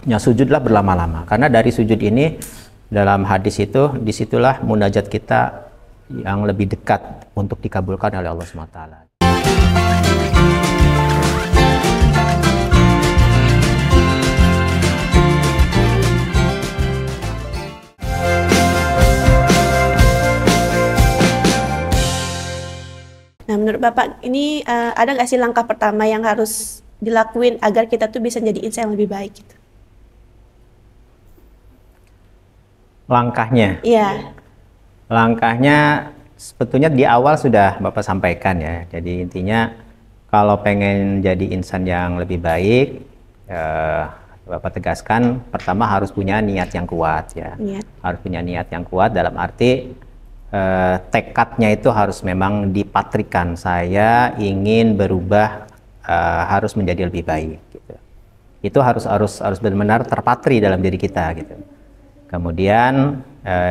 Ya sujudlah berlama-lama, karena dari sujud ini dalam hadis itu disitulah munajat kita yang lebih dekat untuk dikabulkan oleh Allah SWT. Nah, menurut Bapak ini ada nggak sih langkah pertama yang harus dilakuin agar kita tuh bisa jadi insan yang lebih baik gitu? Langkahnya? Iya. Langkahnya sebetulnya di awal sudah Bapak sampaikan ya. Jadi intinya kalau pengen jadi insan yang lebih baik, Bapak tegaskan pertama harus punya niat yang kuat ya. Harus punya niat yang kuat dalam arti tekadnya itu harus memang dipatrikan. Saya ingin berubah, harus menjadi lebih baik. Gitu. Itu harus benar-benar terpatri dalam diri kita gitu. Kemudian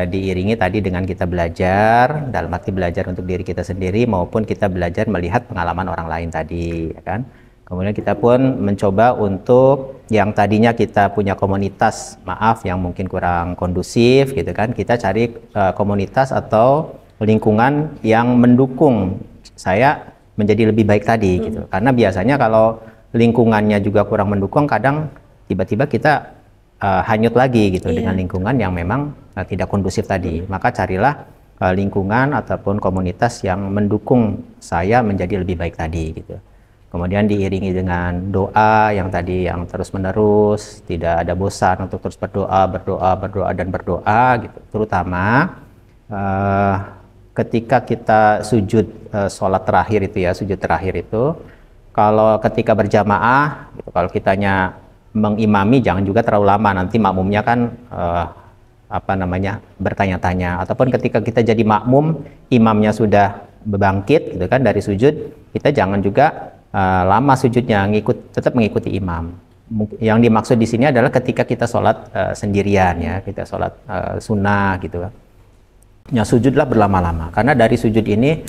diiringi tadi dengan kita belajar, dalam arti belajar untuk diri kita sendiri maupun kita belajar melihat pengalaman orang lain tadi, ya kan? Kemudian kita pun mencoba untuk yang tadinya kita punya komunitas, maaf yang mungkin kurang kondusif gitu kan, kita cari komunitas atau lingkungan yang mendukung saya menjadi lebih baik tadi gitu. Karena biasanya kalau lingkungannya juga kurang mendukung, kadang tiba-tiba kita hanyut lagi gitu dengan lingkungan yang memang tidak kondusif tadi. Maka carilah lingkungan ataupun komunitas yang mendukung saya menjadi lebih baik tadi gitu. Kemudian diiringi dengan doa yang tadi yang terus-menerus, tidak ada bosan untuk terus berdoa dan berdoa gitu. Terutama ketika kita sujud sholat terakhir itu ya, sujud terakhir itu kalau ketika berjamaah gitu, kalau kitanya mengimami jangan juga terlalu lama, nanti makmumnya kan bertanya-tanya, ataupun ketika kita jadi makmum imamnya sudah bangkit gitu kan dari sujud, kita jangan juga lama sujudnya, tetap mengikuti imam. Yang dimaksud di sini adalah ketika kita sholat sendirian ya, kita sholat sunnah gitu. Ya sujudlah berlama-lama, karena dari sujud ini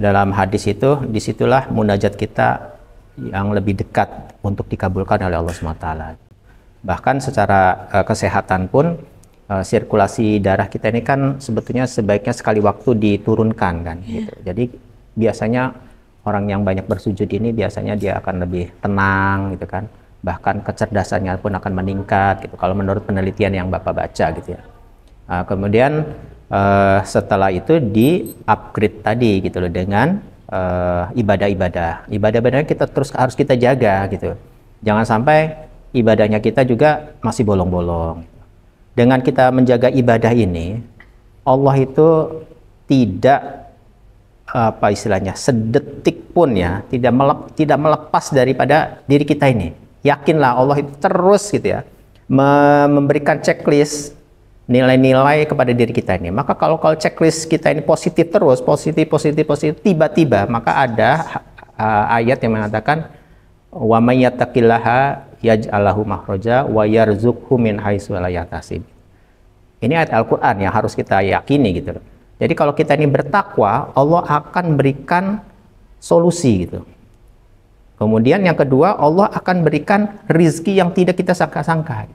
dalam hadis itu disitulah munajat kita yang lebih dekat untuk dikabulkan oleh Allah SWT. Bahkan secara kesehatan pun sirkulasi darah kita ini kan sebetulnya sebaiknya sekali waktu diturunkan kan gitu. Jadi biasanya orang yang banyak bersujud ini biasanya dia akan lebih tenang gitu kan, bahkan kecerdasannya pun akan meningkat gitu kalau menurut penelitian yang Bapak baca gitu ya. Kemudian setelah itu di upgrade tadi gitu loh dengan ibadah-ibadahnya kita terus harus kita jaga gitu. Jangan sampai ibadahnya kita juga masih bolong-bolong. Dengan kita menjaga ibadah ini, Allah itu tidak sedetik pun ya tidak melepas daripada diri kita ini. Yakinlah Allah itu terus gitu ya memberikan checklist nilai-nilai kepada diri kita ini. Maka kalau checklist kita ini positif terus, positif, tiba-tiba maka ada ayat yang mengatakan wa may yattaqillaha yaj'al lahu makhraja wa yarzuqhu min haitsu la yahtasib. Ini ayat Al-Qur'an yang harus kita yakini gitu. Jadi kalau kita ini bertakwa, Allah akan berikan solusi gitu. Kemudian yang kedua, Allah akan berikan rizki yang tidak kita sangka-sangka.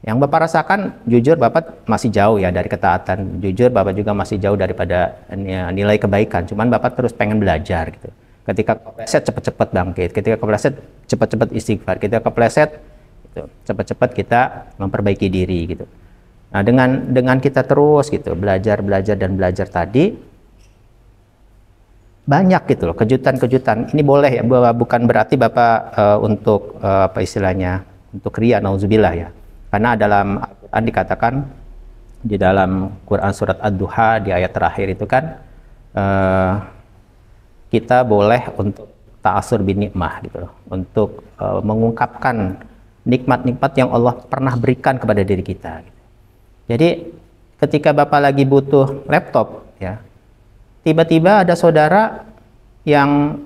Yang Bapak rasakan, jujur Bapak masih jauh ya dari ketaatan. Jujur Bapak juga masih jauh daripada nilai kebaikan. Cuman Bapak terus pengen belajar gitu. Ketika kepleset cepat-cepat bangkit. Ketika kepleset cepat-cepat istighfar. Ketika kepleset gitu, cepat-cepat kita memperbaiki diri gitu. Nah dengan kita terus gitu belajar tadi, banyak gitu loh kejutan-kejutan. Ini boleh ya, bukan berarti Bapak untuk untuk riya, nauzubillah ya. Karena dalam Al-Quran dikatakan di dalam Quran surat Ad-Duha di ayat terakhir itu kan kita boleh untuk ta'asur bin nikmah gitu loh, untuk mengungkapkan nikmat-nikmat yang Allah pernah berikan kepada diri kita gitu. Jadi ketika Bapak lagi butuh laptop ya, tiba-tiba ada saudara yang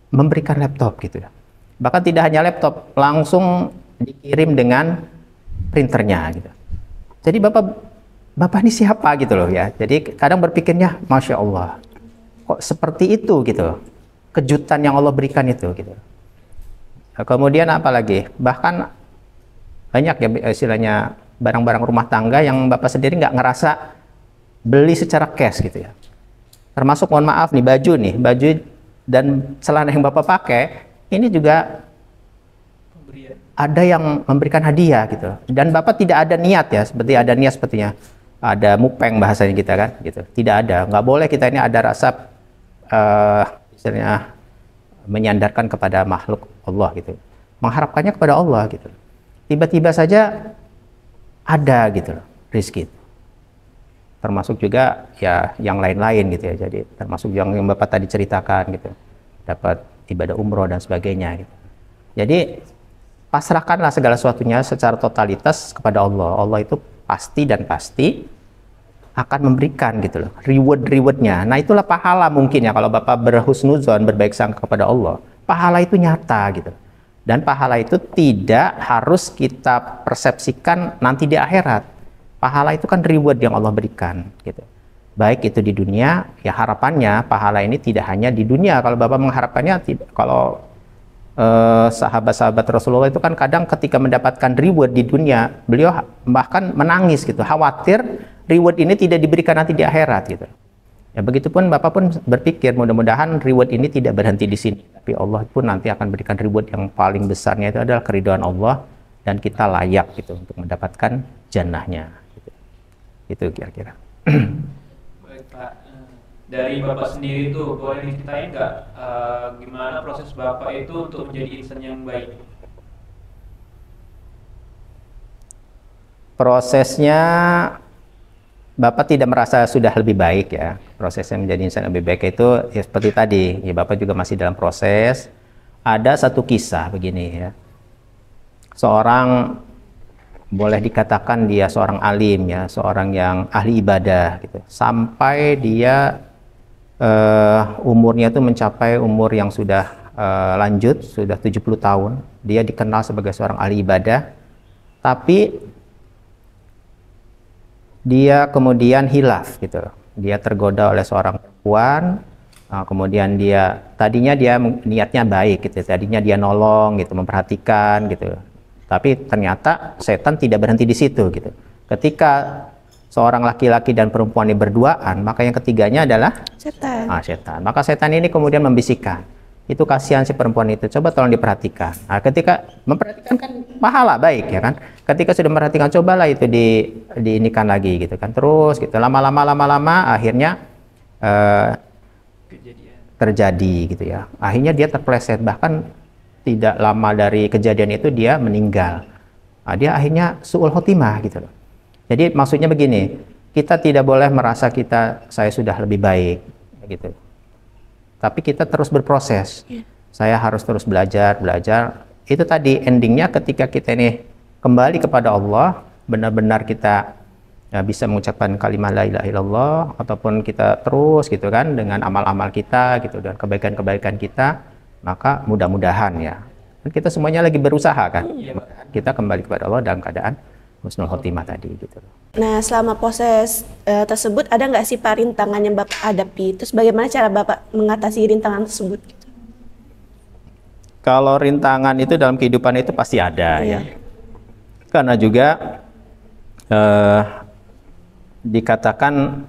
memberikan laptop gitu ya. Bahkan tidak hanya laptop, langsung dikirim dengan printernya gitu. Jadi bapak ini siapa gitu loh ya. Jadi kadang berpikirnya Masya Allah, kok seperti itu gitu, kejutan yang Allah berikan itu gitu. Kemudian apa lagi, bahkan banyak ya istilahnya barang-barang rumah tangga yang Bapak sendiri nggak ngerasa beli secara cash gitu ya. Termasuk mohon maaf nih baju dan celana yang Bapak pakai ini juga ada yang memberikan hadiah gitu. Dan Bapak tidak ada niat ya, sepertinya ada mupeng bahasanya kita kan gitu. Tidak ada, nggak boleh kita ini ada rasa istilahnya menyandarkan kepada makhluk Allah gitu. Mengharapkannya kepada Allah gitu. Tiba-tiba saja ada gitu loh rezeki. Termasuk juga ya yang lain-lain gitu ya. Jadi termasuk yang Bapak tadi ceritakan gitu. Dapat ibadah umroh dan sebagainya gitu. Jadi pasrahkanlah segala sesuatunya secara totalitas kepada Allah. Allah itu pasti akan memberikan gitu loh rewardnya. Nah itulah pahala mungkin ya kalau Bapak berhusnuzon, berbaik sangka kepada Allah. Pahala itu nyata gitu. Dan pahala itu tidak harus kita persepsikan nanti di akhirat. Pahala itu kan reward yang Allah berikan gitu. Baik itu di dunia, ya harapannya pahala ini tidak hanya di dunia. Kalau Bapak mengharapkannya, kalau sahabat-sahabat Rasulullah itu kan kadang ketika mendapatkan reward di dunia, beliau bahkan menangis gitu, khawatir reward ini tidak diberikan nanti di akhirat gitu. Ya begitupun Bapak pun berpikir mudah-mudahan reward ini tidak berhenti di sini, tapi Allah pun nanti akan berikan reward yang paling besarnya itu adalah keridhaan Allah dan kita layak gitu untuk mendapatkan jannahnya. Gitu. Itu kira-kira. Baik Pak, dari Bapak sendiri tuh boleh diceritain nggak gimana proses Bapak itu untuk menjadi insan yang baik? Prosesnya Bapak tidak merasa sudah lebih baik ya. Prosesnya menjadi insan lebih baik itu ya seperti tadi, ya Bapak juga masih dalam proses. Ada satu kisah begini ya. Seorang boleh dikatakan dia seorang alim ya, seorang yang ahli ibadah gitu. Sampai dia umurnya itu mencapai umur yang sudah lanjut, sudah 70 tahun. Dia dikenal sebagai seorang ahli ibadah. Tapi dia kemudian hilaf gitu. Dia tergoda oleh seorang perempuan. Kemudian tadinya dia niatnya baik gitu. Tadinya dia nolong gitu, memperhatikan gitu. Tapi ternyata setan tidak berhenti di situ gitu. Ketika seorang laki-laki dan perempuan ini berduaan, maka yang ketiganya adalah Setan. Setan. Maka setan ini kemudian membisikkan, itu kasihan si perempuan itu, coba tolong diperhatikan. Nah, ketika memperhatikan kan pahala baik ya kan. Ketika sudah memperhatikan, cobalah itu diinikan lagi gitu kan. Terus gitu lama-lama akhirnya terjadi gitu ya. Akhirnya dia terpleset, bahkan tidak lama dari kejadian itu dia meninggal. Nah, dia akhirnya su'ul khotimah gitu loh. Jadi maksudnya begini, kita tidak boleh merasa saya sudah lebih baik gitu. Tapi kita terus berproses. Saya harus terus belajar. Itu tadi endingnya ketika kita ini kembali kepada Allah, benar-benar kita bisa mengucapkan kalimat la ilaha illallah, ataupun kita terus gitu kan dengan amal-amal kita gitu dan kebaikan-kebaikan kita, maka mudah-mudahan ya. Dan kita semuanya lagi berusaha kan. Kita kembali kepada Allah dalam keadaan husnul khotimah tadi gitu. Nah, selama proses tersebut ada nggak sih Pak rintangan yang Bapak hadapi? Terus bagaimana cara Bapak mengatasi rintangan tersebut? Gitu? Kalau rintangan itu dalam kehidupan itu pasti ada ya. Karena juga dikatakan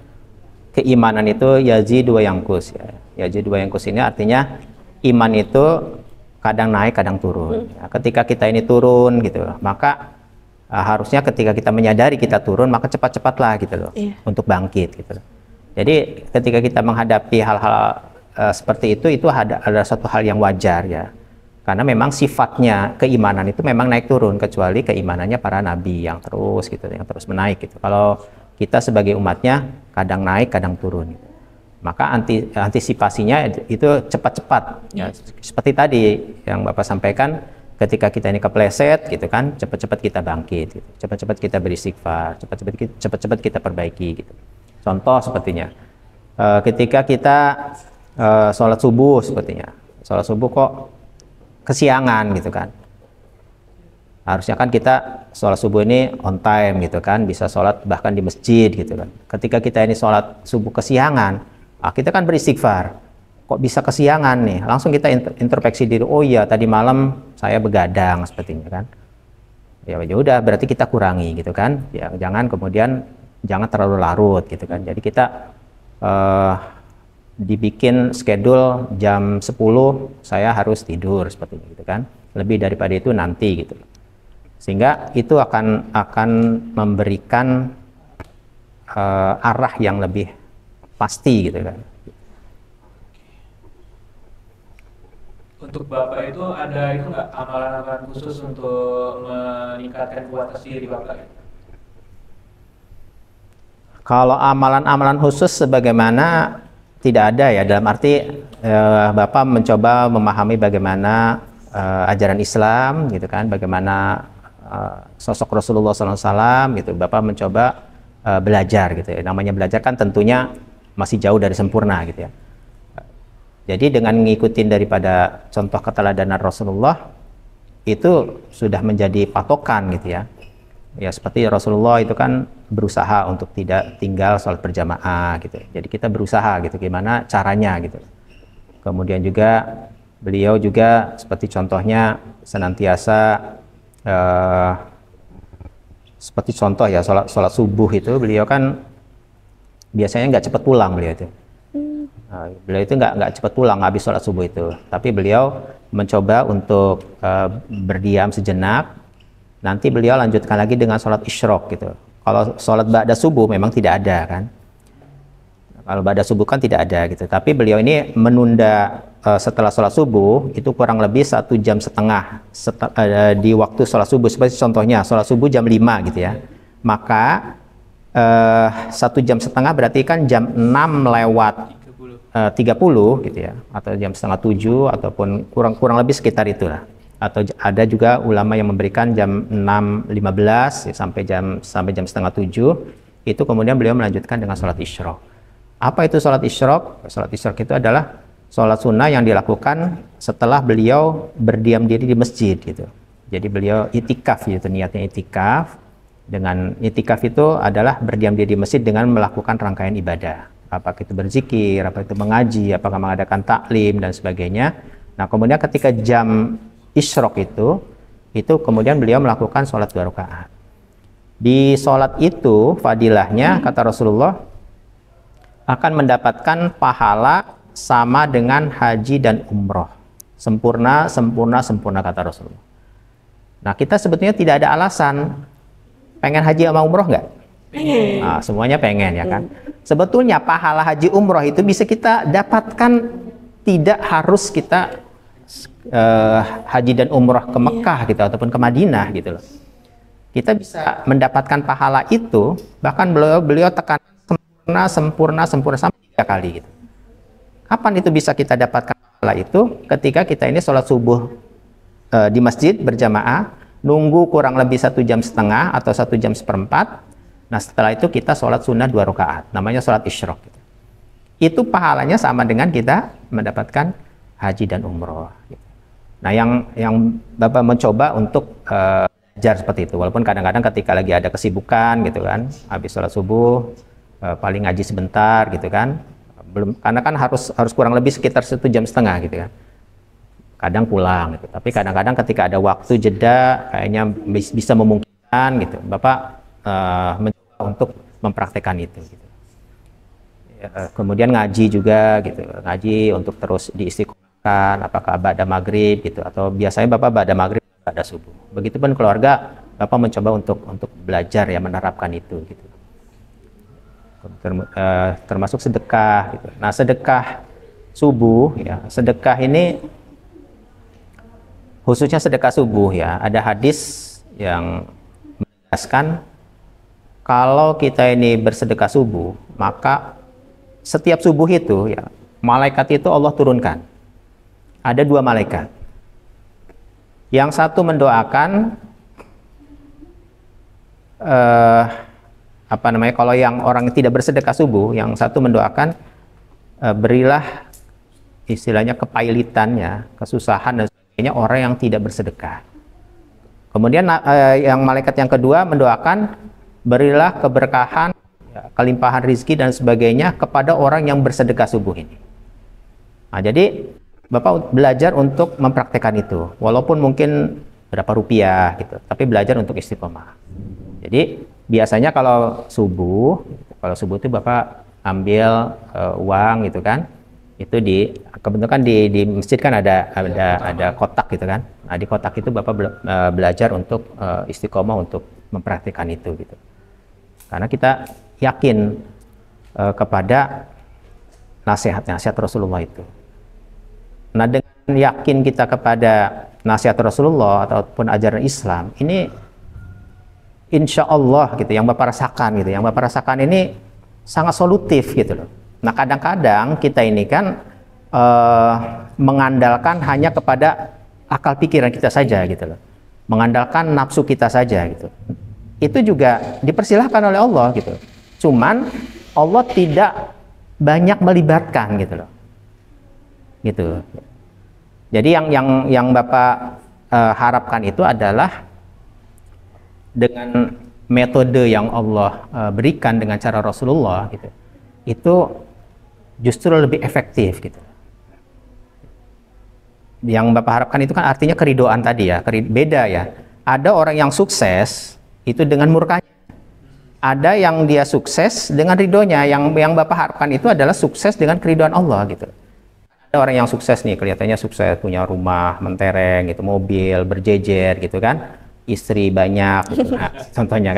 keimanan itu yazidu wa yanqus ya. Yazidu wa yanqus ini artinya iman itu kadang naik, kadang turun. Ya, ketika kita ini turun gitu, maka harusnya ketika kita menyadari kita turun, maka cepat-cepatlah gitu loh untuk bangkit gitu. Jadi ketika kita menghadapi hal-hal seperti itu ada satu hal yang wajar ya. Karena memang sifatnya keimanan itu memang naik turun, kecuali keimanannya para nabi yang terus gitu, yang terus menaik gitu. Kalau kita sebagai umatnya kadang naik, kadang turun. Gitu. Maka antisipasinya itu cepat-cepat ya. Seperti tadi yang Bapak sampaikan, ketika kita ini kepleset gitu kan, cepat-cepat kita bangkit gitu. Cepat-cepat kita beristighfar, cepat-cepat kita perbaiki gitu. Contoh sepertinya ketika kita sholat subuh sepertinya, sholat subuh kok kesiangan gitu kan. Harusnya kan kita sholat subuh ini on time gitu kan, bisa sholat bahkan di masjid gitu kan. Ketika kita ini sholat subuh kesiangan, kita kan beristighfar. Kok bisa kesiangan nih? Langsung kita introspeksi diri. Oh iya, tadi malam saya begadang sepertinya kan. ya udah berarti kita kurangi gitu kan, ya jangan kemudian jangan terlalu larut gitu kan. Jadi kita dibikin schedule jam 10 saya harus tidur seperti itu gitu kan, lebih daripada itu nanti gitu, sehingga itu akan memberikan arah yang lebih pasti gitu kan. Untuk Bapak itu ada itu nggak amalan-amalan khusus untuk meningkatkan kualitas diri Bapak? Kalau amalan-amalan khusus sebagaimana tidak ada ya, dalam arti Bapak mencoba memahami bagaimana ajaran Islam gitu kan, bagaimana sosok Rasulullah SAW gitu. Bapak mencoba belajar gitu ya. Namanya belajar kan tentunya masih jauh dari sempurna gitu ya. Jadi dengan ngikutin daripada contoh keteladanan Rasulullah itu sudah menjadi patokan gitu ya. Ya seperti Rasulullah itu kan berusaha untuk tidak tinggal sholat berjamaah gitu. Jadi kita berusaha gitu gimana caranya gitu. Kemudian juga beliau juga seperti contohnya senantiasa seperti contoh ya sholat subuh itu beliau kan biasanya nggak cepat pulang beliau itu. Beliau itu nggak cepat pulang habis sholat subuh itu, tapi beliau mencoba untuk berdiam sejenak, nanti beliau lanjutkan lagi dengan sholat isyraq gitu. Kalau sholat ba'da subuh memang tidak ada kan, kalau ba'da subuh kan tidak ada gitu, tapi beliau ini menunda setelah sholat subuh itu kurang lebih 1,5 jam di waktu sholat subuh. Seperti contohnya sholat subuh jam 5 gitu ya, maka 1,5 jam berarti kan jam 6 lewat 30 gitu ya, atau jam 6:30 ataupun kurang lebih sekitar itulah. Atau ada juga ulama yang memberikan jam 6.15 ya, sampai jam 6:30 itu kemudian beliau melanjutkan dengan sholat isyraq. Apa itu sholat isyraq? Sholat isyraq itu adalah sholat sunnah yang dilakukan setelah beliau berdiam diri di masjid gitu. Jadi beliau itikaf gitu, niatnya itikaf. Dengan itikaf itu adalah berdiam diri di masjid dengan melakukan rangkaian ibadah. Apakah itu berzikir, apa itu mengaji, apakah mengadakan taklim dan sebagainya. Nah kemudian ketika jam isyraq itu kemudian beliau melakukan sholat 2 rakaat. Di sholat itu fadilahnya kata Rasulullah akan mendapatkan pahala sama dengan haji dan umroh. Sempurna kata Rasulullah. Nah kita sebetulnya tidak ada alasan pengen haji sama umroh nggak? Pengen. Nah, semuanya pengen ya kan. Sebetulnya pahala haji umroh itu bisa kita dapatkan, tidak harus kita haji dan umroh ke Mekah gitu ataupun ke Madinah gitu loh. Kita bisa mendapatkan pahala itu, bahkan beliau tekan sempurna sampai 3 kali gitu. Kapan itu bisa kita dapatkan pahala itu? Ketika kita ini sholat subuh di masjid berjamaah, nunggu kurang lebih 1,5 jam atau 1,4 jam. Nah setelah itu kita sholat sunnah 2 rakaat, namanya sholat isyraq gitu. Itu pahalanya sama dengan kita mendapatkan haji dan umroh gitu. Nah yang Bapak mencoba untuk belajar seperti itu, walaupun kadang-kadang ketika lagi ada kesibukan gitu kan, habis sholat subuh paling ngaji sebentar gitu kan, belum, karena kan harus kurang lebih sekitar 1,5 jam gitu kan, kadang pulang gitu. Tapi kadang-kadang ketika ada waktu jeda kayaknya bisa memungkinkan gitu, Bapak mencoba untuk mempraktekkan itu gitu. Kemudian ngaji juga gitu, ngaji untuk terus diistiqomahkan, apakah ba'da maghrib gitu, atau biasanya Bapak ba'da maghrib, ba'da subuh. Begitupun keluarga, Bapak mencoba untuk belajar ya, menerapkan itu gitu. Termasuk sedekah gitu. Nah sedekah subuh ya, sedekah ini khususnya sedekah subuh ya, ada hadis yang menjelaskan kalau kita ini bersedekah subuh, maka setiap subuh itu ya, malaikat itu Allah turunkan. Ada 2 malaikat. Yang satu mendoakan kalau yang orang tidak bersedekah subuh, yang satu mendoakan berilah istilahnya kepailitannya, kesusahan dan sebagainya orang yang tidak bersedekah. Kemudian yang malaikat yang kedua mendoakan berilah keberkahan, ya, kelimpahan rizki dan sebagainya kepada orang yang bersedekah subuh ini. Nah, jadi Bapak belajar untuk mempraktekkan itu. Walaupun mungkin berapa rupiah gitu, tapi belajar untuk istiqomah. Jadi biasanya kalau subuh itu Bapak ambil uang gitu kan, itu kebetulan di masjid kan ada kotak gitu kan. Nah, di kotak itu Bapak belajar untuk istiqomah untuk mempraktikkan itu gitu. Karena kita yakin kepada nasihat-nasihat Rasulullah itu. Nah, dengan yakin kita kepada nasihat Rasulullah ataupun ajaran Islam, ini insya Allah gitu, yang Bapak rasakan gitu, yang Bapak rasakan ini sangat solutif gitu loh. Nah, kadang-kadang kita ini kan mengandalkan hanya kepada akal pikiran kita saja gitu loh, mengandalkan nafsu kita saja gitu. Itu juga dipersilahkan oleh Allah gitu. Cuman Allah tidak banyak melibatkan gitu loh. Gitu. Jadi yang Bapak harapkan itu adalah dengan metode yang Allah berikan dengan cara Rasulullah gitu. Itu justru lebih efektif gitu. Yang Bapak harapkan itu kan artinya keridoan tadi ya, beda ya. Ada orang yang sukses itu dengan murkanya. Ada yang dia sukses dengan ridhonya. Yang Bapak harapkan itu adalah sukses dengan keridoan Allah gitu. Ada orang yang sukses nih, kelihatannya sukses, punya rumah mentereng gitu, mobil berjejer gitu kan, istri banyak gitu. Nah, contohnya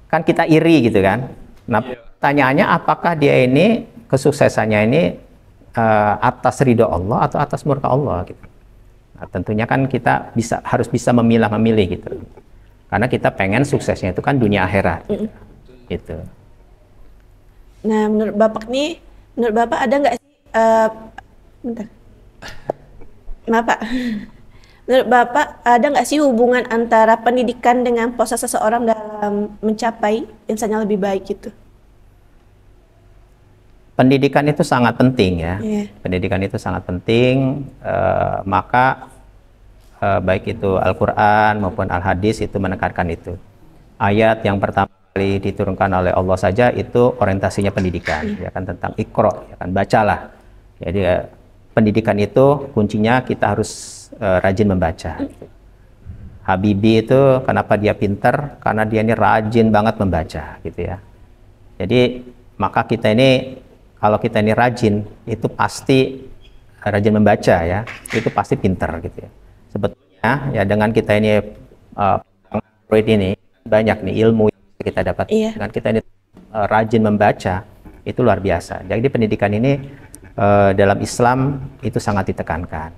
kan kita iri gitu kan. Nah, pertanyaannya apakah dia ini kesuksesannya ini atas ridho Allah atau atas murka Allah gitu. Nah, tentunya kan kita harus bisa memilah-memilih gitu. Karena kita pengen suksesnya itu kan dunia akhirat gitu. Nah, menurut Bapak ada nggak sih bentar. Maaf Pak. Menurut Bapak ada nggak sih hubungan antara pendidikan dengan proses seseorang dalam mencapai insan yang lebih baik gitu? Pendidikan itu sangat penting ya. Yeah. Pendidikan itu sangat penting, maka baik itu Al-Quran maupun Al-Hadis itu menekankan itu. Ayat yang pertama kali diturunkan oleh Allah saja itu orientasinya pendidikan, ya kan, tentang Iqra, ya kan, bacalah. Jadi pendidikan itu kuncinya kita harus rajin membaca. Habibie itu kenapa dia pintar? Karena dia ini rajin banget membaca gitu ya. Jadi maka kita ini, kalau kita ini rajin, itu pasti rajin membaca ya, itu pasti pintar gitu ya. Sebetulnya ya dengan kita ini Android ini banyak nih ilmu yang kita dapat dengan kita ini rajin membaca, itu luar biasa. Jadi pendidikan ini dalam Islam itu sangat ditekankan.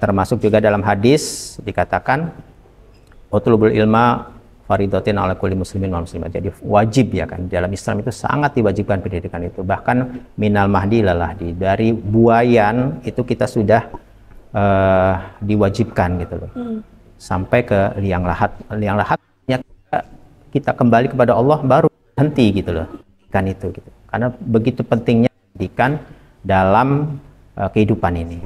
Termasuk juga dalam hadis dikatakan utlubul ilma faridatin ala kulli muslimin wal muslimat. Jadi wajib ya kan, dalam Islam itu sangat diwajibkan pendidikan itu. Bahkan minal mahdi ilal lahdi, dari buayan itu kita sudah diwajibkan gitu loh. Sampai ke liang lahat kita kembali kepada Allah baru henti gitu loh kan itu gitu. Karena begitu pentingnya pendidikan dalam kehidupan ini.